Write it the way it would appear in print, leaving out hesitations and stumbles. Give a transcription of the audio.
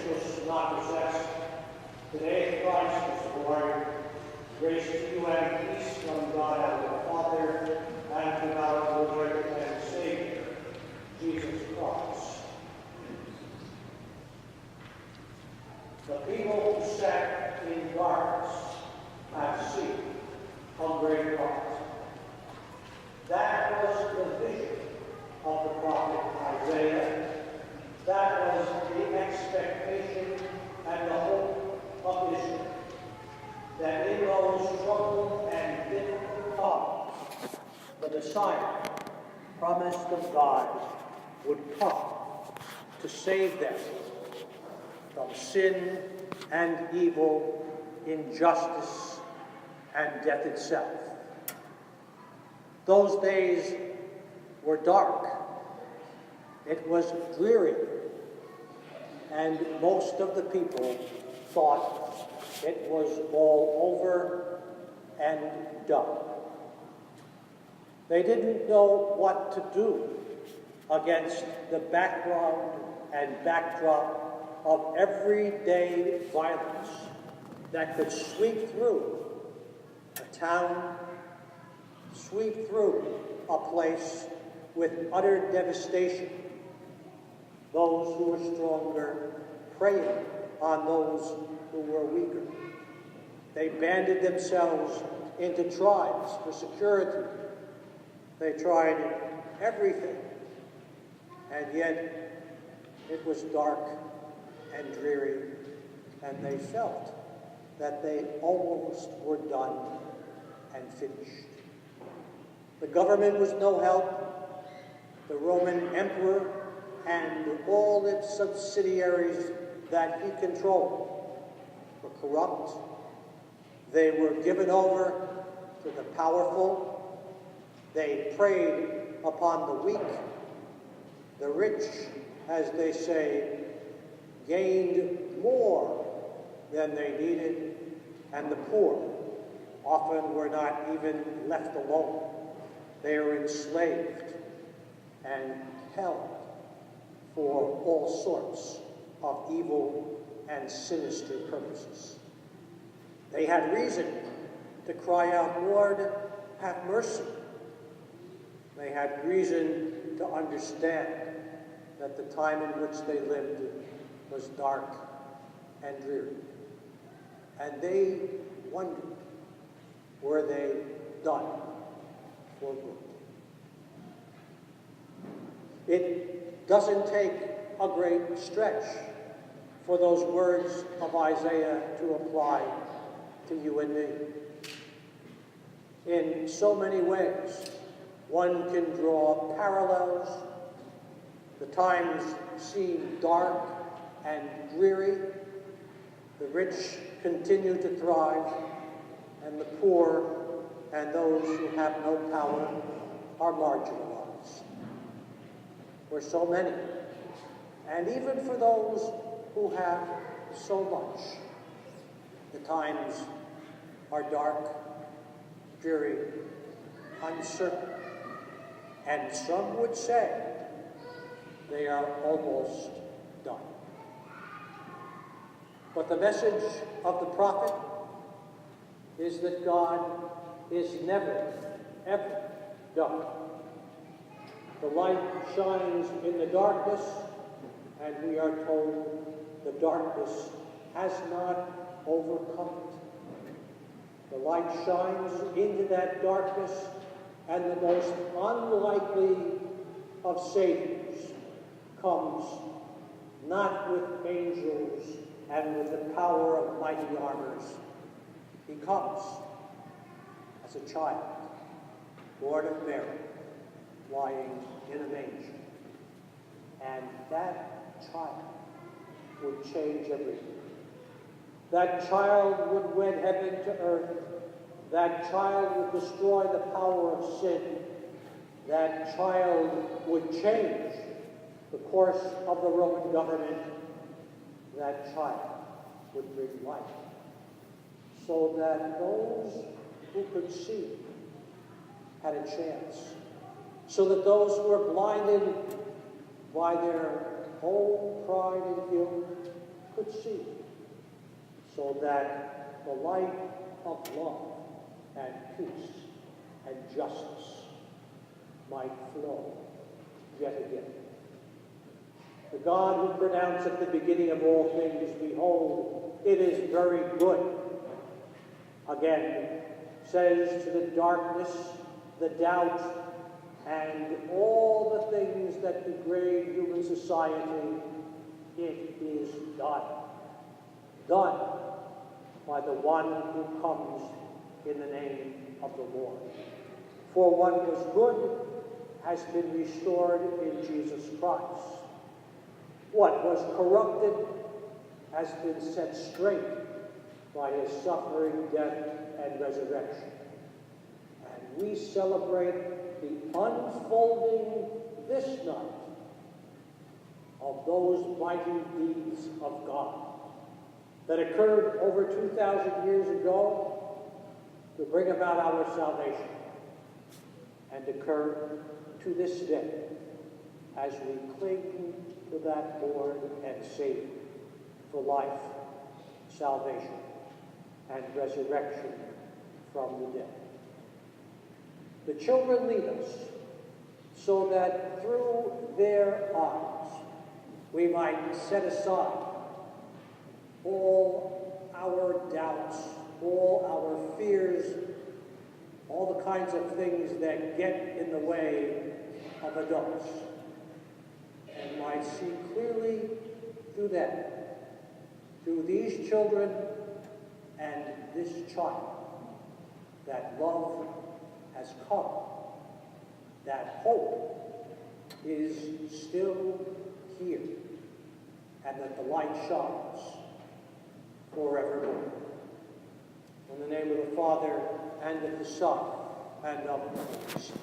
was not possessed. Today Christ is born. Grace to you and peace from God our Father and from our Lord and Savior, Jesus Christ. The people who sat in darkness have seen a great light. That was the vision of the prophet Isaiah. That was the expectation and the hope of Israel, that in those troubled and difficult times, the Messiah, promised of God, would come to save them from sin and evil, injustice, and death itself. Those days were dark. It was dreary, and most of the people thought it was all over and done. They didn't know what to do against the background and backdrop of everyday violence that could sweep through a town, sweep through a place with utter devastation. Those who were stronger preying on those who were weaker. They banded themselves into tribes for security. They tried everything, and yet it was dark and dreary, and they felt that they almost were done and finished. The government was no help. The Roman emperor and all its subsidiaries that he controlled were corrupt. They were given over to the powerful. They preyed upon the weak. The rich, as they say, gained more than they needed, and the poor often were not even left alone. They were enslaved and held for all sorts of evil and sinister purposes. They had reason to cry out, "Lord, have mercy." They had reason to understand that the time in which they lived was dark and dreary. And they wondered, were they done for good? It doesn't take a great stretch for those words of Isaiah to apply to you and me. In so many ways, one can draw parallels. The times seem dark and dreary. The rich continue to thrive, and the poor and those who have no power are marginalized. For so many, and even for those who have so much, the times are dark, dreary, uncertain, and some would say they are almost done. But the message of the prophet is that God is never, ever done. The light shines in the darkness, and we are told the darkness has not overcome it. The light shines into that darkness, and the most unlikely of saviors comes not with angels and with the power of mighty armors. He comes as a child, born of Mary, lying in a manger. And that child would change everything. That child would wed heaven to earth. That child would destroy the power of sin. That child would change the course of the Roman government. That child would bring life, so that those who could see had a chance, so that those who were blinded by their own pride and guilt could see, so that the light of love and peace and justice might flow yet again. The God who pronounced at the beginning of all things, behold, it is very good, again says to the darkness, the doubt, and all the things that degrade human society, it is done. Done by the one who comes in the name of the Lord. For what was good has been restored in Jesus Christ. What was corrupted has been set straight by his suffering, death, and resurrection. And we celebrate the unfolding this night of those mighty deeds of God that occurred over 2,000 years ago to bring about our salvation, and occur to this day as we cling to that Lord and Savior for life, salvation, and resurrection from the dead. The children lead us so that through their eyes we might set aside all our doubts, all our fears, all the kinds of things that get in the way of adults, and might see clearly through them, through these children and this child, that love has come, that hope is still here, and that the light shines forevermore. In the name of the Father, and of the Son, and of the Holy Spirit.